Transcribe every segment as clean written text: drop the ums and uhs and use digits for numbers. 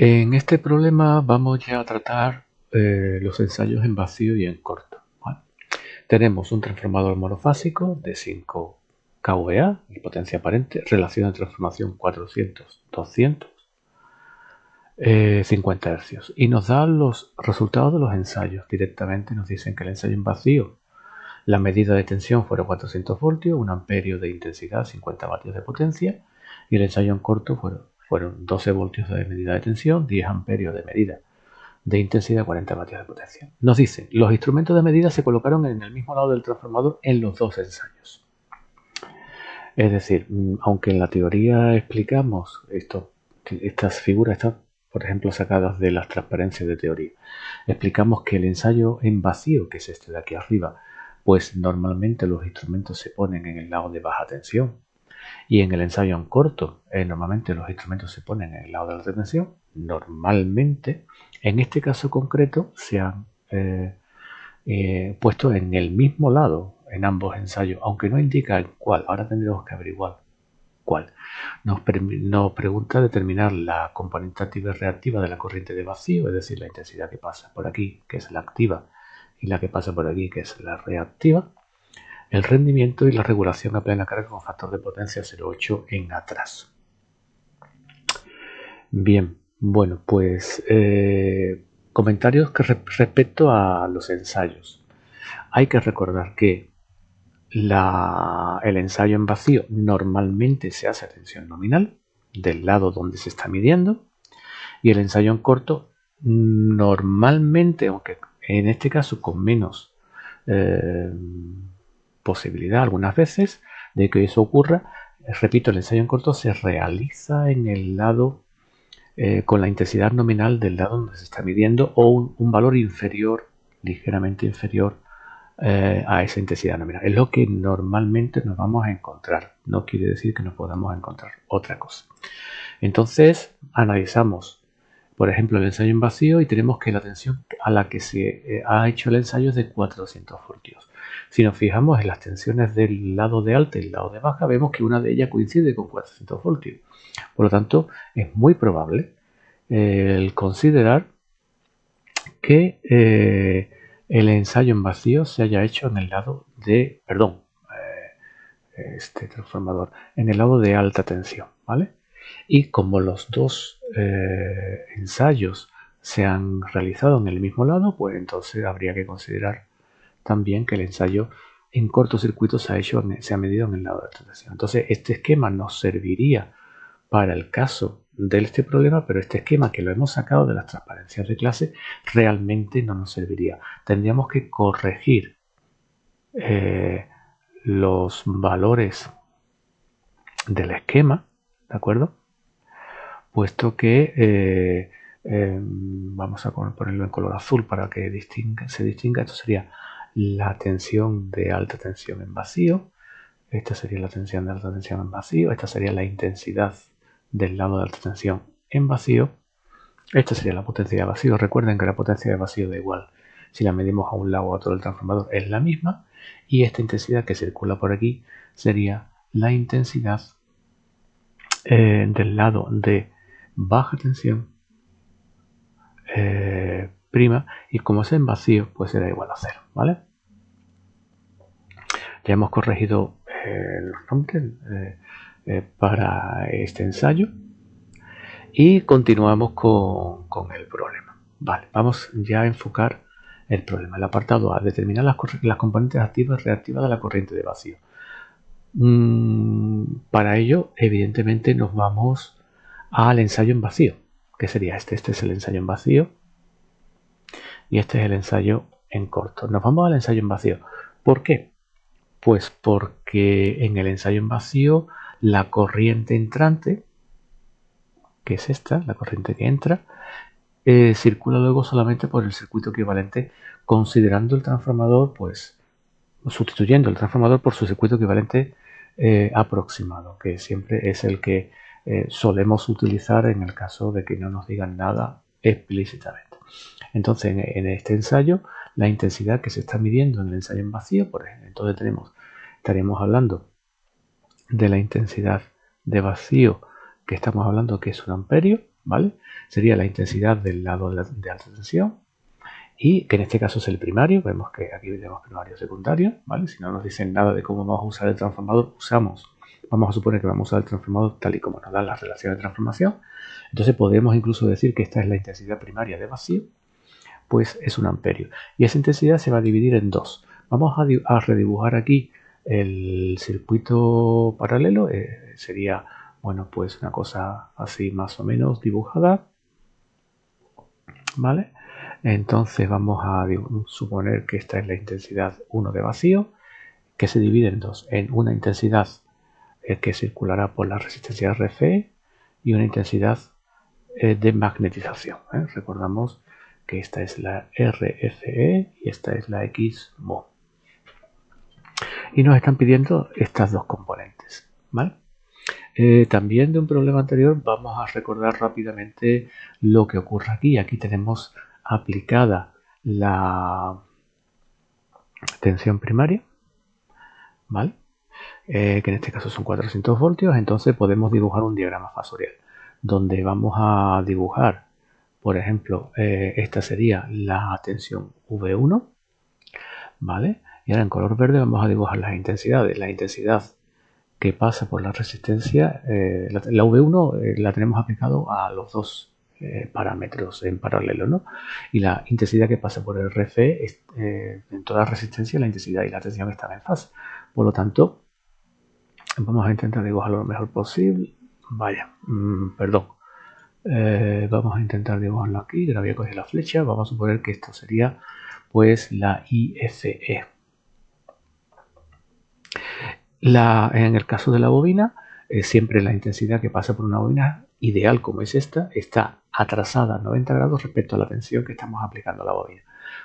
En este problema vamos ya a tratar los ensayos en vacío y en corto, ¿vale? Tenemos un transformador monofásico de 5 kVA y potencia aparente, relación de transformación 400, 200, 50 Hz. Y nos da los resultados de los ensayos. Directamente nos dicen que el ensayo en vacío, la medida de tensión fueron 400 voltios, 1 amperio de intensidad, 50 vatios de potencia, y el ensayo en corto fueron 12 voltios de medida de tensión, 10 amperios de medida de intensidad, 40 vatios de potencia. Nos dice, los instrumentos de medida se colocaron en el mismo lado del transformador en los dos ensayos. Es decir, aunque en la teoría explicamos estas figuras están, por ejemplo, sacadas de las transparencias de teoría, explicamos que el ensayo en vacío, que es este de aquí arriba, pues normalmente los instrumentos se ponen en el lado de baja tensión, y en el ensayo en corto, normalmente los instrumentos se ponen en el lado de alta tensión. Normalmente, en este caso concreto, se han puesto en el mismo lado en ambos ensayos, aunque no indica el cuál. Ahora tendremos que averiguar cuál. Nos pregunta determinar la componente activa y reactiva de la corriente de vacío, es decir, la intensidad que pasa por aquí, que es la activa, y la que pasa por aquí, que es la reactiva, el rendimiento y la regulación a plena carga con factor de potencia 0,8 en atraso. Bien, bueno, pues comentarios respecto a los ensayos. Hay que recordar que el ensayo en vacío normalmente se hace a tensión nominal del lado donde se está midiendo, y el ensayo en corto normalmente, aunque en este caso con menos posibilidad algunas veces de que eso ocurra, repito, el ensayo en corto se realiza en el lado con la intensidad nominal del lado donde se está midiendo, o un valor inferior, ligeramente inferior a esa intensidad nominal. Es lo que normalmente nos vamos a encontrar. No quiere decir que no podamos encontrar otra cosa. Entonces analizamos, por ejemplo, el ensayo en vacío y tenemos que la tensión a la que se ha hecho el ensayo es de 400 voltios. Si nos fijamos en las tensiones del lado de alta y el lado de baja, vemos que una de ellas coincide con 400 voltios. Por lo tanto, es muy probable el considerar que el ensayo en vacío se haya hecho en el lado de, este transformador, en el lado de alta tensión, ¿vale? Y como los dos ensayos se han realizado en el mismo lado, pues entonces habría que considerar también que el ensayo en cortocircuito se ha medido en el lado de alta tensión. Entonces este esquema nos serviría para el caso de este problema, pero este esquema que lo hemos sacado de las transparencias de clase realmente no nos serviría. Tendríamos que corregir los valores del esquema, ¿de acuerdo? Puesto que vamos a ponerlo en color azul para que se distinga. Esto sería la tensión de alta tensión en vacío, esta sería la tensión de alta tensión en vacío, esta sería la intensidad del lado de alta tensión en vacío, esta sería la potencia de vacío. Recuerden que la potencia de vacío da igual si la medimos a un lado o a otro del transformador, es la misma, y esta intensidad que circula por aquí sería la intensidad del lado de baja tensión prima, y como es en vacío, pues será igual a 0, ¿vale? Ya hemos corregido los nombres para este ensayo y continuamos con el problema. Vale, vamos ya a enfocar el problema. El apartado A, determinar las componentes activas y reactivas de la corriente de vacío. Para ello, evidentemente, nos vamos al ensayo en vacío, que sería este. Este es el ensayo en vacío y este es el ensayo en corto. Nos vamos al ensayo en vacío. ¿Por qué? Pues porque en el ensayo en vacío la corriente entrante, que es esta, la corriente que entra, circula luego solamente por el circuito equivalente, considerando el transformador, pues sustituyendo el transformador por su circuito equivalente aproximado, que siempre es el que solemos utilizar en el caso de que no nos digan nada explícitamente. Entonces, en este ensayo, la intensidad que se está midiendo en el ensayo en vacío, por ejemplo, entonces estaríamos hablando de la intensidad de vacío, que estamos hablando que es 1 amperio, ¿vale? Sería la intensidad del lado de alta tensión, y que en este caso es el primario. Vemos que aquí tenemos primario y secundario, ¿vale? Si no nos dicen nada de cómo vamos a usar el transformador, vamos a suponer que vamos a usar el transformador tal y como nos dan las relaciones de transformación. Entonces podemos incluso decir que esta es la intensidad primaria de vacío, pues es 1 amperio. Y esa intensidad se va a dividir en dos. Vamos a redibujar aquí el circuito paralelo. Sería, bueno, pues una cosa así más o menos dibujada, ¿vale? Entonces vamos a suponer que esta es la intensidad 1 de vacío, que se divide en dos, en una intensidad que circulará por la resistencia RFE y una intensidad de magnetización. Recordamos que esta es la RFE y esta es la X mho. Y nos están pidiendo estas dos componentes, ¿vale? También de un problema anterior vamos a recordar rápidamente lo que ocurre aquí. Aquí tenemos aplicada la tensión primaria, ¿vale? Que en este caso son 400 voltios. Entonces podemos dibujar un diagrama fasorial donde vamos a dibujar, por ejemplo, esta sería la tensión V1, ¿vale? Y ahora en color verde vamos a dibujar las intensidades. La intensidad que pasa por la resistencia, la V1 la tenemos aplicado a los dos parámetros en paralelo, ¿no? Y la intensidad que pasa por el RFE, en toda resistencia, la intensidad y la tensión están en fase. Por lo tanto, vamos a intentar dibujarlo lo mejor posible. Perdón. Vamos a intentar dibujarlo aquí. Ahora voy a coger la flecha. Vamos a suponer que esto sería pues la IFE. En el caso de la bobina, siempre la intensidad que pasa por una bobina ideal como es esta, está atrasada a 90 grados respecto a la tensión que estamos aplicando a la bobina.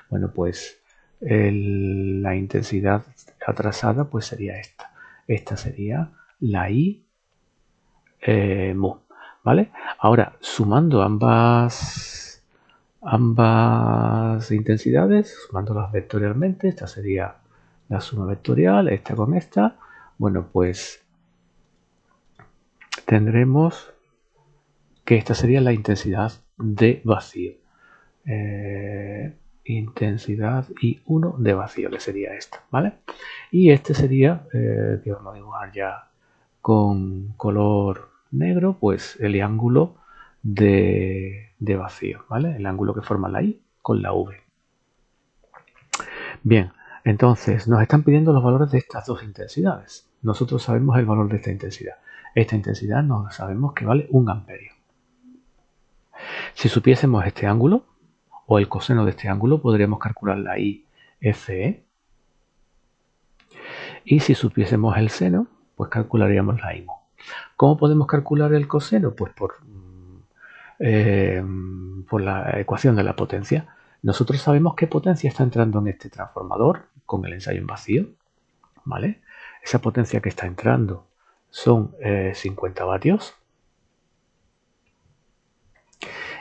Bueno, pues la intensidad atrasada pues sería esta. Esta sería la I mho, ¿vale? Ahora, sumando ambas intensidades, sumándolas vectorialmente, esta sería la suma vectorial, esta con esta. Bueno, pues tendremos que esta sería la intensidad de vacío. Intensidad I1 de vacío, que sería esta, ¿vale? Y este sería, que vamos a dibujar ya con color negro, pues el ángulo de vacío, ¿vale? El ángulo que forma la I con la V. Bien, entonces nos están pidiendo los valores de estas dos intensidades. Nosotros sabemos el valor de esta intensidad. Esta intensidad nos sabemos que vale 1 amperio. Si supiésemos este ángulo o el coseno de este ángulo, podríamos calcular la IFE. Y si supiésemos el seno, pues calcularíamos la I mho. ¿Cómo podemos calcular el coseno? Pues por la ecuación de la potencia. Nosotros sabemos qué potencia está entrando en este transformador con el ensayo en vacío, ¿vale? Esa potencia que está entrando son 50 vatios.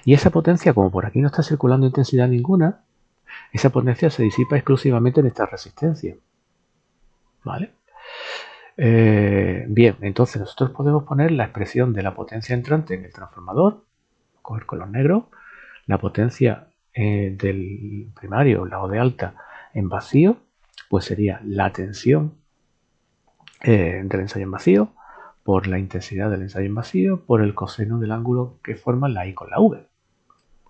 Y esa potencia, como por aquí no está circulando intensidad ninguna, esa potencia se disipa exclusivamente en esta resistencia, ¿vale? Bien, entonces nosotros podemos poner la expresión de la potencia entrante en el transformador, coger color negro, la potencia del primario, lado de alta, en vacío, pues sería la tensión del ensayo en vacío por la intensidad del ensayo en vacío por el coseno del ángulo que forma la I con la V.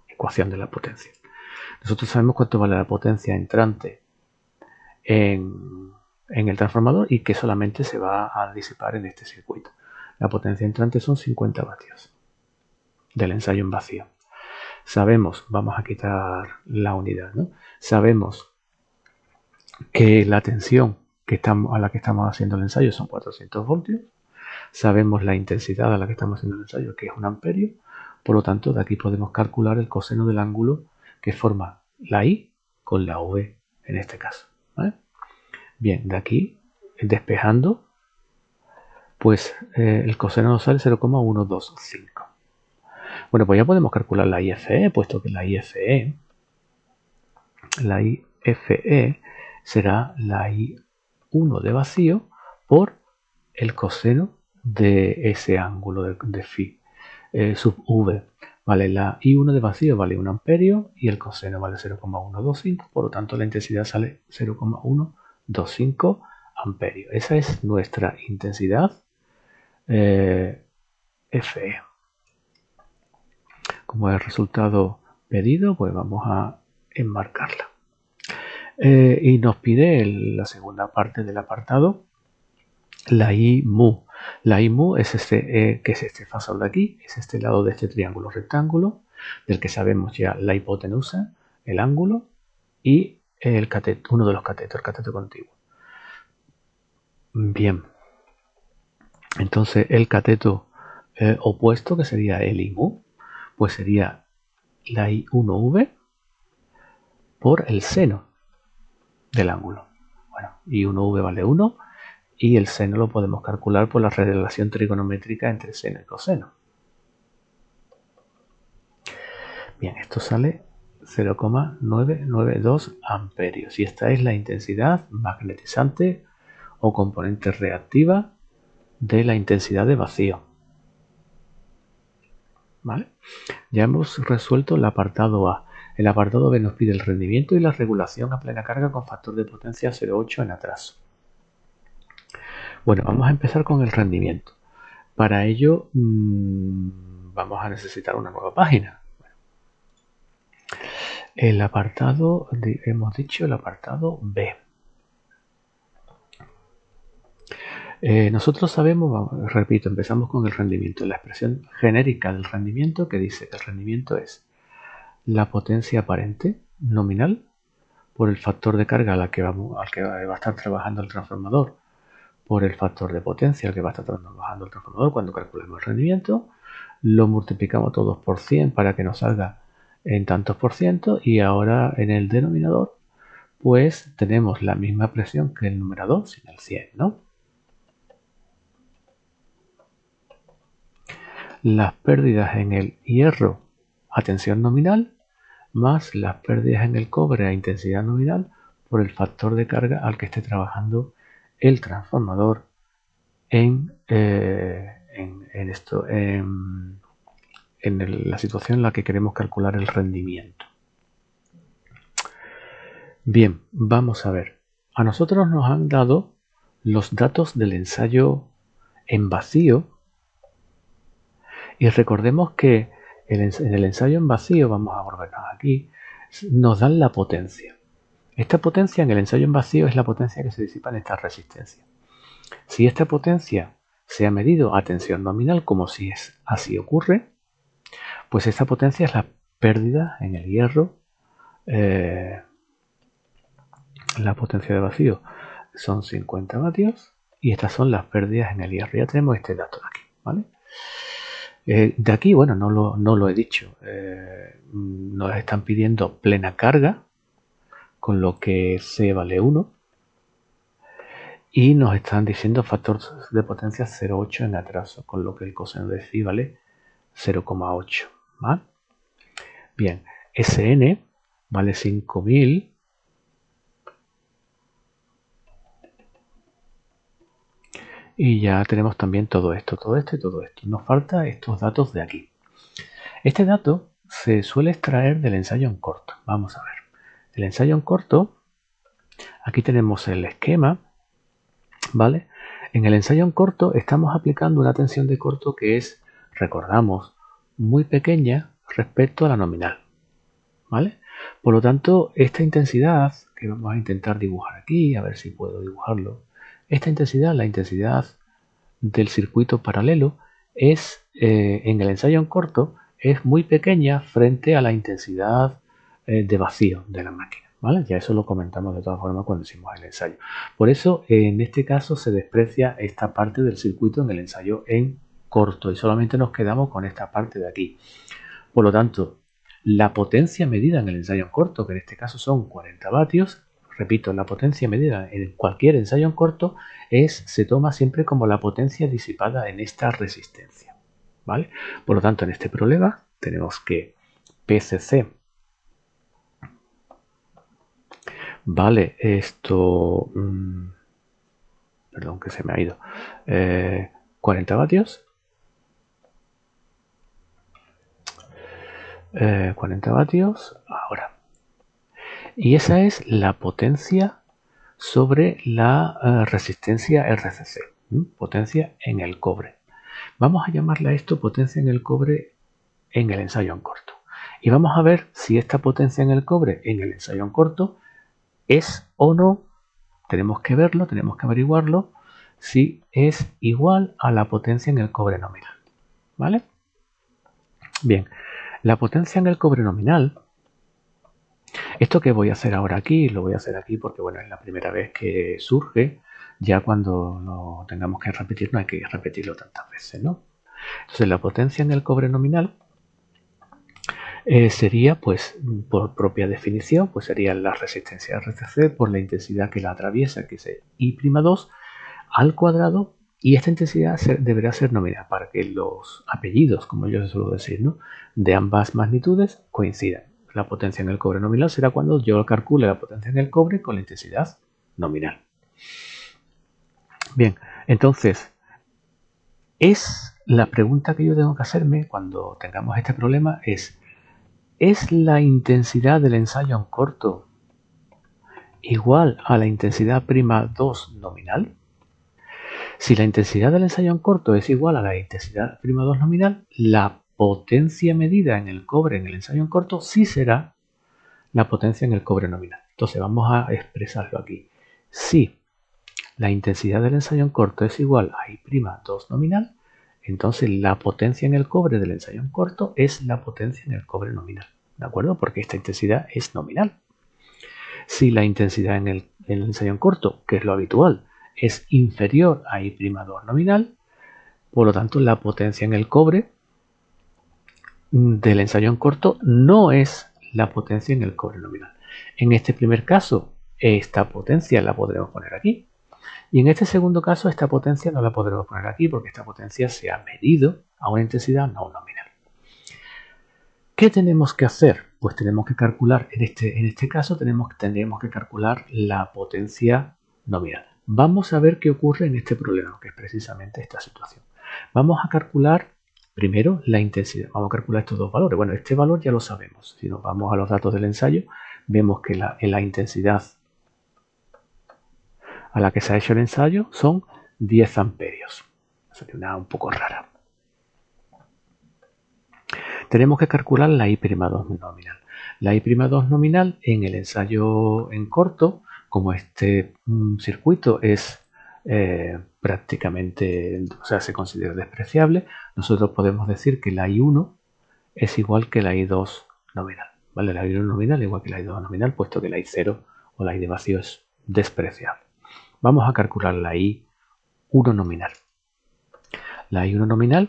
Ecuación de la potencia. Nosotros sabemos cuánto vale la potencia entrante en el transformador y que solamente se va a disipar en este circuito. La potencia entrante son 50 vatios del ensayo en vacío. Sabemos, vamos a quitar la unidad, ¿no? Sabemos que la tensión a la que estamos haciendo el ensayo son 400 voltios. Sabemos la intensidad a la que estamos haciendo el ensayo, que es 1 amperio. Por lo tanto, de aquí podemos calcular el coseno del ángulo que forma la I con la V en este caso, ¿vale? Bien, de aquí, despejando, pues el coseno nos sale 0,125. Bueno, pues ya podemos calcular la IFE, puesto que la IFE será la I1 de vacío por el coseno de ese ángulo de phi sub V. Vale, la I1 de vacío vale 1 amperio y el coseno vale 0,125, por lo tanto la intensidad sale 0,125 amperios. Esa es nuestra intensidad Fe. Como el resultado pedido, pues vamos a enmarcarla. Y nos pide la segunda parte del apartado, la I mu. La I mu es que es este fasor de aquí, es este lado de este triángulo rectángulo, del que sabemos ya la hipotenusa, el ángulo y el cateto, uno de los catetos, el cateto contiguo. Bien, entonces el cateto opuesto, que sería el I mu, pues sería la I1V por el seno del ángulo. Bueno, I1V vale 1 y el seno lo podemos calcular por la relación trigonométrica entre seno y coseno. Bien, esto sale 0,992 amperios y esta es la intensidad magnetizante o componente reactiva de la intensidad de vacío. ¿Vale? Ya hemos resuelto el apartado A. El apartado B nos pide el rendimiento y la regulación a plena carga con factor de potencia 0,8 en atraso. Bueno, vamos a empezar con el rendimiento. Para ello vamos a necesitar una nueva página. El apartado, hemos dicho el apartado B. Nosotros sabemos, repito, empezamos con el rendimiento. La expresión genérica del rendimiento que dice que el rendimiento es la potencia aparente nominal por el factor de carga al que va a estar trabajando el transformador, por el factor de potencia al que va a estar trabajando el transformador cuando calculemos el rendimiento, lo multiplicamos todos por 100 para que nos salga en tantos por ciento y ahora en el denominador pues tenemos la misma presión que el numerador sin el 100, ¿no? Las pérdidas en el hierro a tensión nominal más las pérdidas en el cobre a intensidad nominal por el factor de carga al que esté trabajando el transformador en la situación en la que queremos calcular el rendimiento. Bien, vamos a ver. A nosotros nos han dado los datos del ensayo en vacío y recordemos que en el ensayo en vacío, vamos a volvernos aquí, nos dan la potencia. Esta potencia en el ensayo en vacío es la potencia que se disipa en esta resistencia. Si esta potencia se ha medido a tensión nominal, como si así ocurre, pues esta potencia es la pérdida en el hierro, la potencia de vacío son 50 vatios y estas son las pérdidas en el hierro. Ya tenemos este dato de aquí, ¿vale? De aquí, bueno, no lo he dicho, nos están pidiendo plena carga, con lo que C vale 1, y nos están diciendo factor de potencia 0,8 en atraso, con lo que el coseno de phi vale 0,8. ¿vale? Bien, Sn vale 5000. Y ya tenemos también todo esto y todo esto. Nos faltan estos datos de aquí. Este dato se suele extraer del ensayo en corto. Vamos a ver. El ensayo en corto, aquí tenemos el esquema, ¿vale? En el ensayo en corto estamos aplicando una tensión de corto que es, recordamos, muy pequeña respecto a la nominal, ¿vale? Por lo tanto, esta intensidad que vamos a intentar dibujar aquí, a ver si puedo dibujarlo, esta intensidad, la intensidad del circuito paralelo, es en el ensayo en corto es muy pequeña frente a la intensidad de vacío de la máquina. ¿vale? Ya eso lo comentamos de todas formas cuando hicimos el ensayo. Por eso en este caso se desprecia esta parte del circuito en el ensayo en corto y solamente nos quedamos con esta parte de aquí. Por lo tanto, la potencia medida en el ensayo en corto, que en este caso son 40 vatios, repito, la potencia medida en cualquier ensayo en corto se toma siempre como la potencia disipada en esta resistencia. ¿vale? Por lo tanto, en este problema tenemos que PCC vale esto, perdón que se me ha ido, 40 vatios 40 vatios ahora. Y esa es la potencia sobre la resistencia RCC, potencia en el cobre. Vamos a llamarle a esto potencia en el cobre en el ensayo en corto. Y vamos a ver si esta potencia en el cobre en el ensayo en corto es o no, tenemos que verlo, tenemos que averiguarlo, si es igual a la potencia en el cobre nominal. ¿Vale? Bien, la potencia en el cobre nominal, esto que voy a hacer ahora aquí, lo voy a hacer aquí porque bueno, es la primera vez que surge, ya cuando lo tengamos que repetir no hay que repetirlo tantas veces, ¿no? Entonces la potencia en el cobre nominal sería, pues, por propia definición, pues sería la resistencia RCC por la intensidad que la atraviesa, que es I'2 al cuadrado, y esta intensidad deberá ser nominal para que los apellidos, como yo suelo decir, ¿no?, de ambas magnitudes coincidan. La potencia en el cobre nominal será cuando yo calcule la potencia en el cobre con la intensidad nominal. Bien, entonces, es la pregunta que yo tengo que hacerme cuando tengamos este problema ¿es la intensidad del ensayo en corto igual a la intensidad prima 2 nominal? Si la intensidad del ensayo en corto es igual a la intensidad prima 2 nominal, la potencia medida en el cobre en el ensayo en corto sí será la potencia en el cobre nominal. Entonces vamos a expresarlo aquí. Si la intensidad del ensayo en corto es igual a I'2 nominal, entonces la potencia en el cobre del ensayo en corto es la potencia en el cobre nominal. ¿De acuerdo? Porque esta intensidad es nominal. Si la intensidad en el ensayo en corto, que es lo habitual, es inferior a I'2 nominal, por lo tanto la potencia en el cobre del ensayo en corto no es la potencia en el cobre nominal. En este primer caso, esta potencia la podremos poner aquí. Y en este segundo caso, esta potencia no la podremos poner aquí porque esta potencia se ha medido a una intensidad no nominal. ¿Qué tenemos que hacer? Pues tenemos que calcular, en este caso tendríamos que calcular la potencia nominal. Vamos a ver qué ocurre en este problema, que es precisamente esta situación. Vamos a calcular primero la intensidad. Vamos a calcular estos dos valores. Bueno, este valor ya lo sabemos. Si nos vamos a los datos del ensayo, vemos que la intensidad a la que se ha hecho el ensayo son 10 amperios. Sería una un poco rara. Tenemos que calcular la I'2 nominal. La I'2 nominal en el ensayo en corto, como este circuito es prácticamente, o sea, se considera despreciable, nosotros podemos decir que la I1 es igual que la I2 nominal. ¿Vale? La I1 nominal es igual que la I2 nominal, puesto que la I0 o la I de vacío es despreciable. Vamos a calcular la I1 nominal. La I1 nominal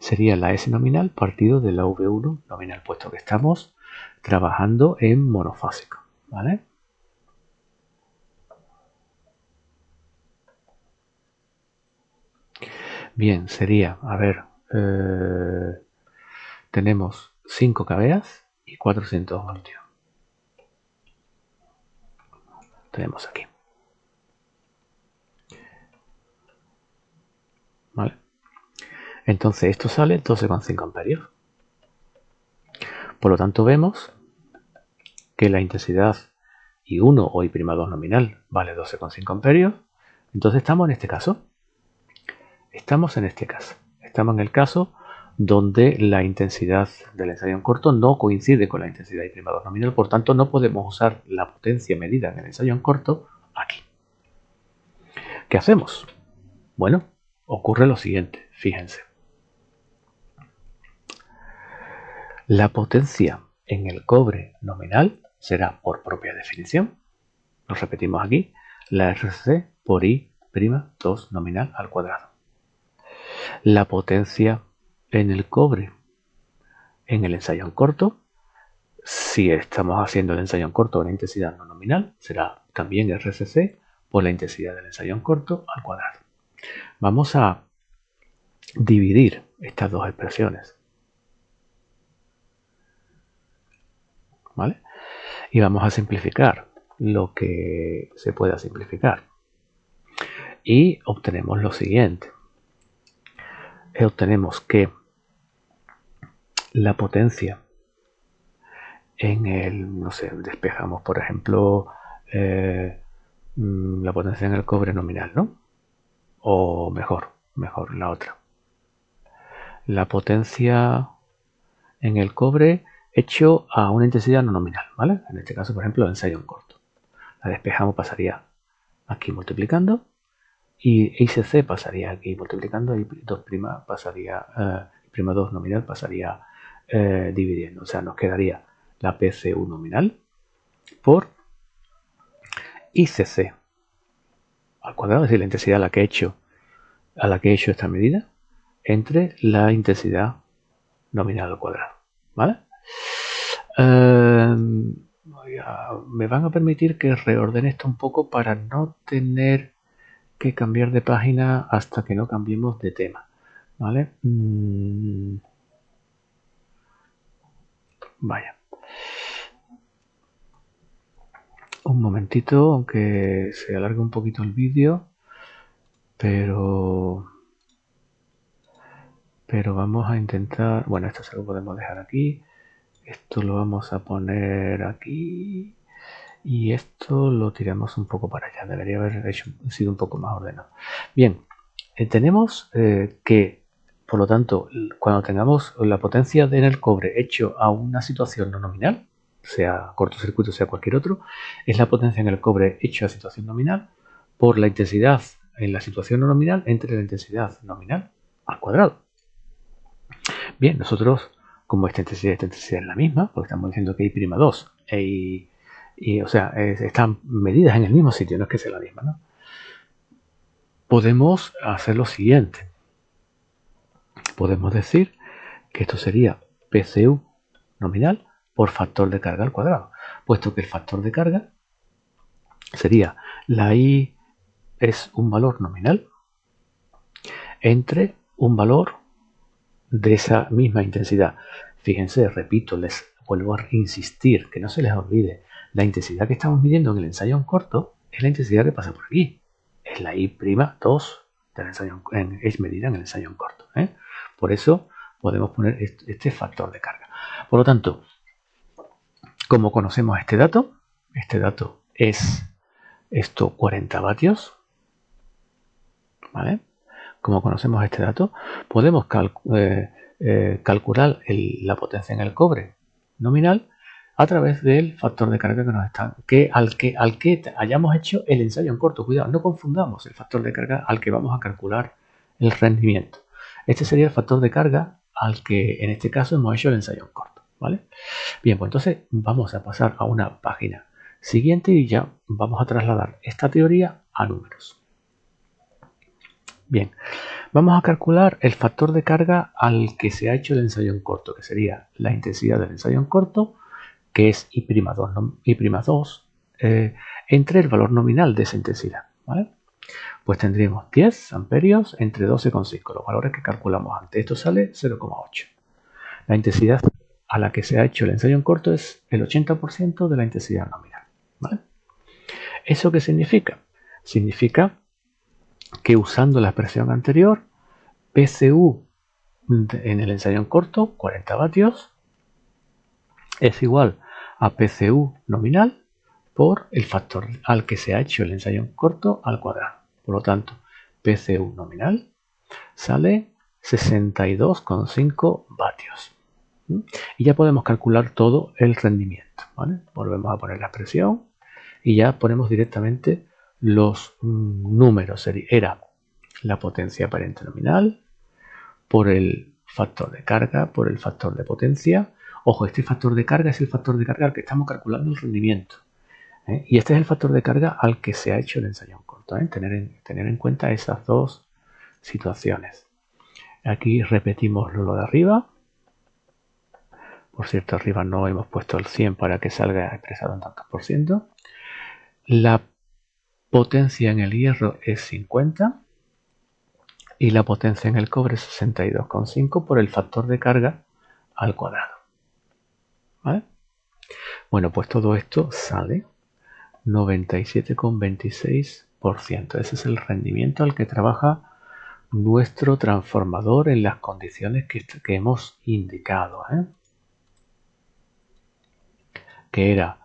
sería la S nominal partido de la V1 nominal, puesto que estamos trabajando en monofásico, ¿vale? Bien, sería, a ver, tenemos 5 kVA y 400 voltios. Tenemos aquí. ¿Vale? Entonces esto sale 12,5 amperios. Por lo tanto vemos que la intensidad I1 o I'2 nominal vale 12,5 amperios. Entonces estamos en este caso. Estamos en el caso donde la intensidad del ensayo en corto no coincide con la intensidad I'2 nominal, por tanto no podemos usar la potencia medida en el ensayo en corto aquí. ¿Qué hacemos? Bueno, ocurre lo siguiente, fíjense. La potencia en el cobre nominal será por propia definición, lo repetimos aquí, la RC por I'2 nominal al cuadrado. La potencia en el cobre en el ensayo en corto, si estamos haciendo el ensayo en corto a una intensidad no nominal, será también RCC por la intensidad del ensayo en corto al cuadrado. Vamos a dividir estas dos expresiones, ¿vale? Y vamos a simplificar lo que se pueda simplificar. Y obtenemos lo siguiente. Obtenemos que la potencia en el, no sé, despejamos por ejemplo la potencia en el cobre nominal, ¿no? O mejor la otra. La potencia en el cobre hecho a una intensidad no nominal, ¿vale? En este caso, por ejemplo, el ensayo en corto. La despejamos, pasaría aquí multiplicando, y ICC pasaría aquí multiplicando, y 2' pasaría, prima 2 nominal pasaría dividiendo. O sea, nos quedaría la PCU nominal por ICC al cuadrado, es decir, la intensidad a la que he hecho esta medida, entre la intensidad nominal al cuadrado, ¿vale? Me van a permitir que reordene esto un poco para no tener que cambiar de página hasta que no cambiemos de tema, ¿vale? Vaya. Un momentito, aunque se alargue un poquito el vídeo, pero vamos a intentar. Bueno, esto se lo podemos dejar aquí. Esto lo vamos a poner aquí. Y esto lo tiramos un poco para allá. Debería haber sido un poco más ordenado. Bien, tenemos que, por lo tanto, cuando tengamos la potencia en el cobre hecho a una situación no nominal, sea cortocircuito, sea cualquier otro, es la potencia en el cobre hecho a situación nominal por la intensidad en la situación no nominal entre la intensidad nominal al cuadrado. Bien, nosotros, como esta intensidad es la misma, porque estamos diciendo que I'2 y o sea, están medidas en el mismo sitio, no es que sea la misma, ¿no? Podemos hacer lo siguiente. Podemos decir que esto sería PCU nominal por factor de carga al cuadrado, puesto que el factor de carga sería la I es un valor nominal entre un valor de esa misma intensidad. Fíjense, repito, les vuelvo a insistir, que no se les olvide, la intensidad que estamos midiendo en el ensayo en corto es la intensidad que pasa por aquí. Es la I'2 del ensayo es medida en el ensayo en corto. Por eso podemos poner este factor de carga. Por lo tanto, como conocemos este dato es esto 40 vatios, ¿vale? Como conocemos este dato, podemos calcular la potencia en el cobre nominal a través del factor de carga al que hayamos hecho el ensayo en corto. Cuidado, no confundamos el factor de carga al que vamos a calcular el rendimiento. Este sería el factor de carga al que en este caso hemos hecho el ensayo en corto, ¿vale? Bien, pues entonces vamos a pasar a una página siguiente y ya vamos a trasladar esta teoría a números. Bien, vamos a calcular el factor de carga al que se ha hecho el ensayo en corto, que sería la intensidad del ensayo en corto, que es I'2, entre el valor nominal de esa intensidad, ¿vale? Pues tendríamos 10 amperios entre 12,5, los valores que calculamos antes. Esto sale 0,8. La intensidad a la que se ha hecho el ensayo en corto es el 80% de la intensidad nominal, ¿vale? ¿Eso qué significa? Significa que usando la expresión anterior, PCU en el ensayo en corto, 40 vatios, es igual a PCU nominal por el factor al que se ha hecho el ensayo en corto al cuadrado. Por lo tanto, PCU nominal sale 62,5 vatios. Y ya podemos calcular todo el rendimiento, ¿vale? Volvemos a poner la expresión y ya ponemos directamente los números. Era la potencia aparente nominal por el factor de carga, por el factor de potencia. Ojo, este factor de carga es el factor de carga al que estamos calculando el rendimiento. Y este es el factor de carga al que se ha hecho el ensayo en corto. Tener en cuenta esas dos situaciones. Aquí repetimos lo de arriba. Por cierto, arriba no hemos puesto el 100 para que salga expresado en tantos por ciento. La potencia en el hierro es 50 y la potencia en el cobre es 62,5 por el factor de carga al cuadrado. ¿Vale? Bueno, pues todo esto sale 97,26%. Ese es el rendimiento al que trabaja nuestro transformador en las condiciones que hemos indicado, que era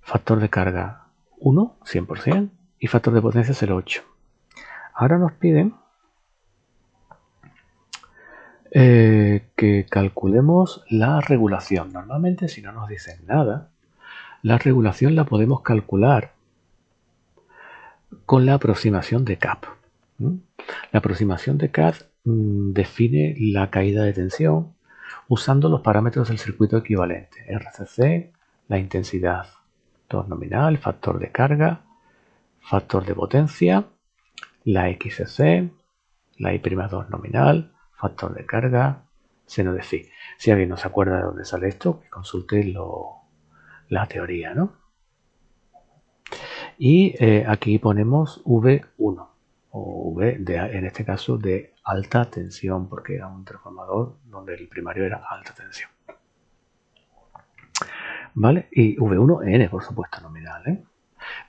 factor de carga 1, 100%, y factor de potencia 0,8. Ahora nos piden que calculemos la regulación. Normalmente, si no nos dicen nada, la regulación la podemos calcular con la aproximación de CAP. La aproximación de CAP define la caída de tensión usando los parámetros del circuito equivalente: RCC, la intensidad 2 nominal, factor de carga, factor de potencia, la XC, la I'2 nominal, factor de carga, seno de phi. Si alguien no se acuerda de dónde sale esto, que consulte la teoría, ¿no? Y aquí ponemos V1, o V en este caso de alta tensión, porque era un transformador donde el primario era alta tensión. ¿Vale? Y V1N, por supuesto, nominal, ¿eh?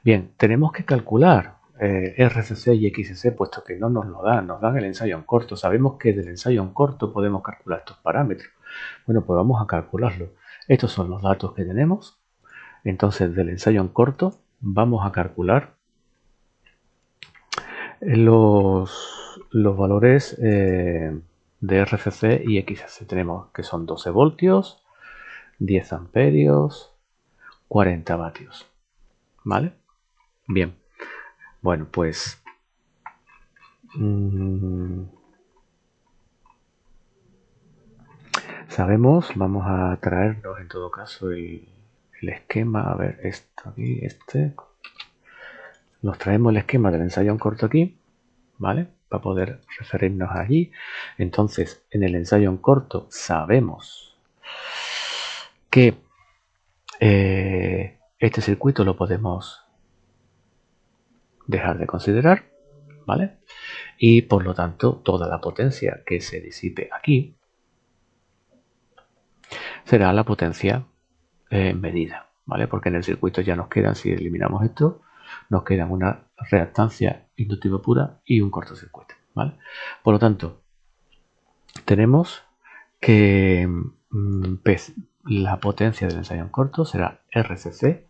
Bien, tenemos que calcular RCC y XC, puesto que no nos lo dan, nos dan el ensayo en corto. Sabemos que del ensayo en corto podemos calcular estos parámetros. Bueno, pues vamos a calcularlo. Estos son los datos que tenemos. Entonces, del ensayo en corto vamos a calcular los valores de RCC y XC. Tenemos que son 12 voltios, 10 amperios, 40 vatios. ¿Vale? Bien. Bueno, pues sabemos, vamos a traernos en todo caso el esquema. A ver, esto aquí, nos traemos el esquema del ensayo en corto aquí, ¿vale? Para poder referirnos allí. Entonces, en el ensayo en corto sabemos que este circuito lo podemos dejar de considerar, ¿vale? Y por lo tanto, toda la potencia que se disipe aquí será la potencia medida, ¿vale? Porque en el circuito ya nos quedan, si eliminamos esto, nos quedan una reactancia inductiva pura y un cortocircuito, ¿vale? Por lo tanto, tenemos que la potencia del ensayo en corto será RCC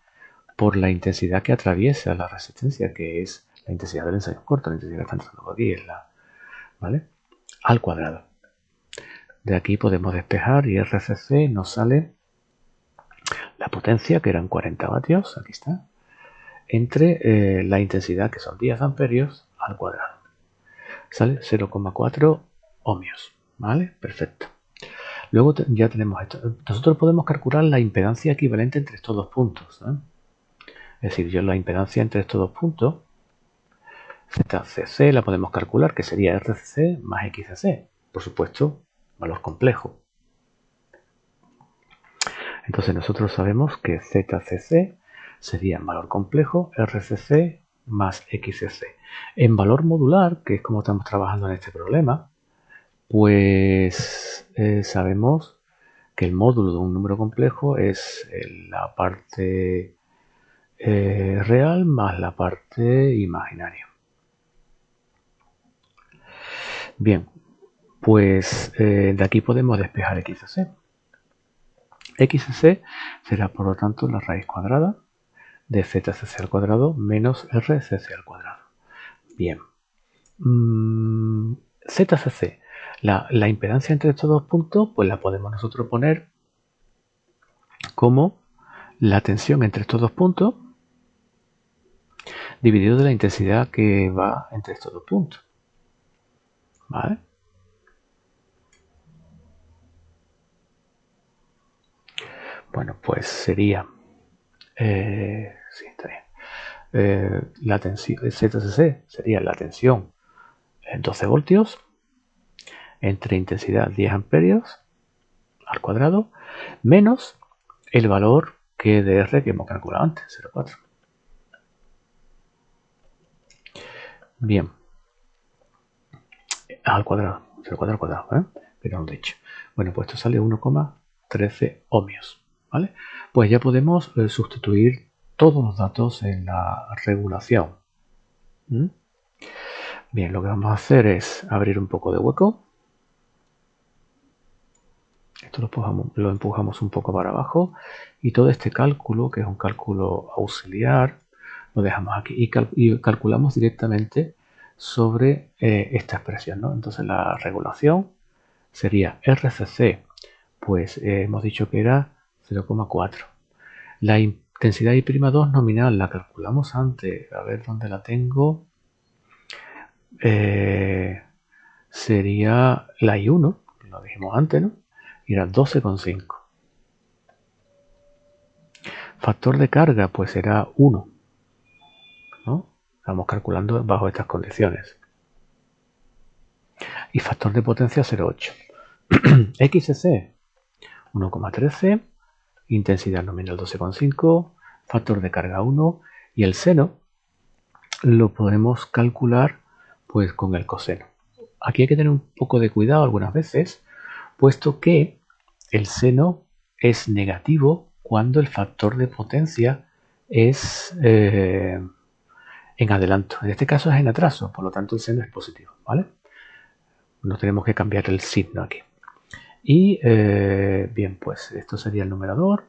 por la intensidad que atraviesa la resistencia, que es la intensidad del ensayo en corto. La intensidad que está entrando aquí es la, ¿vale? Al cuadrado. De aquí podemos despejar y RCC nos sale la potencia, que eran 40 vatios, aquí está, entre la intensidad, que son 10 amperios, al cuadrado. Sale 0,4 ohmios, ¿vale? Perfecto. Luego ya tenemos esto. Nosotros podemos calcular la impedancia equivalente entre estos dos puntos, ¿eh? Es decir, yo la impedancia entre estos dos puntos, ZCC, la podemos calcular, que sería RCC más XCC. Por supuesto, valor complejo. Entonces nosotros sabemos que ZCC sería en valor complejo RCC más XCC. En valor modular, que es como estamos trabajando en este problema, pues sabemos que el módulo de un número complejo es la parte real más la parte imaginaria. Bien, pues de aquí podemos despejar XC. XC será por lo tanto la raíz cuadrada de ZCC al cuadrado menos RCC al cuadrado. Bien. ZCC, la impedancia entre estos dos puntos, pues la podemos nosotros poner como la tensión entre estos dos puntos dividido de la intensidad que va entre estos dos puntos. ¿Vale? Bueno, pues sería sí, está bien. La tensión ZCC sería la tensión en 12 voltios entre intensidad 10 amperios al cuadrado menos el valor que de R que hemos calculado antes, 0,4. Bien. Al cuadrado, 0,4 al cuadrado, ¿eh? Pero no dicho. Bueno, pues esto sale 1,13 ohmios, ¿vale? Pues ya podemos sustituir todos los datos en la regulación. Bien, lo que vamos a hacer es abrir un poco de hueco. Esto lo empujamos un poco para abajo y todo este cálculo, que es un cálculo auxiliar, lo dejamos aquí y calculamos directamente sobre esta expresión, ¿no? Entonces la regulación sería RCC, pues hemos dicho que era 0,4. La intensidad I'2 nominal la calculamos antes, a ver dónde la tengo. Sería la I1, lo dijimos antes, ¿no? Y era 12,5. Factor de carga, pues será 1, ¿no? Estamos calculando bajo estas condiciones. Y factor de potencia 0,8. XC 1,13, intensidad nominal 12,5, factor de carga 1 y el seno lo podemos calcular pues con el coseno. Aquí hay que tener un poco de cuidado algunas veces, puesto que el seno es negativo cuando el factor de potencia es en adelanto. En este caso es en atraso, por lo tanto el seno es positivo, ¿vale? No tenemos que cambiar el signo aquí. Y bien, pues esto sería el numerador.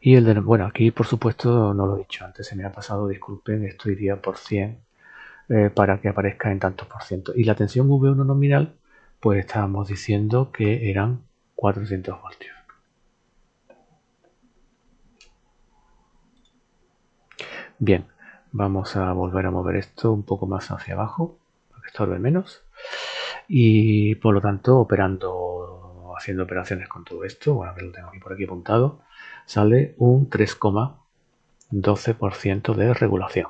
Y el de, bueno, aquí por supuesto no lo he dicho antes, se me ha pasado, disculpen, esto iría por 100 para que aparezca en tantos por ciento. Y la tensión V1 nominal, pues estábamos diciendo que eran 400 voltios. Bien, vamos a volver a mover esto un poco más hacia abajo, para que estorbe menos. Y por lo tanto, haciendo operaciones con todo esto, bueno, que lo tengo aquí por aquí apuntado, sale un 3,12% de regulación.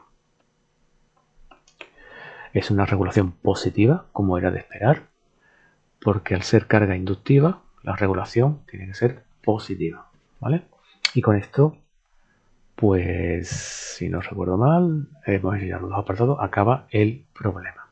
Es una regulación positiva, como era de esperar, porque al ser carga inductiva, la regulación tiene que ser positiva, ¿vale? Y con esto, pues, si no recuerdo mal, hemos hecho ya los dos apartados, acaba el problema.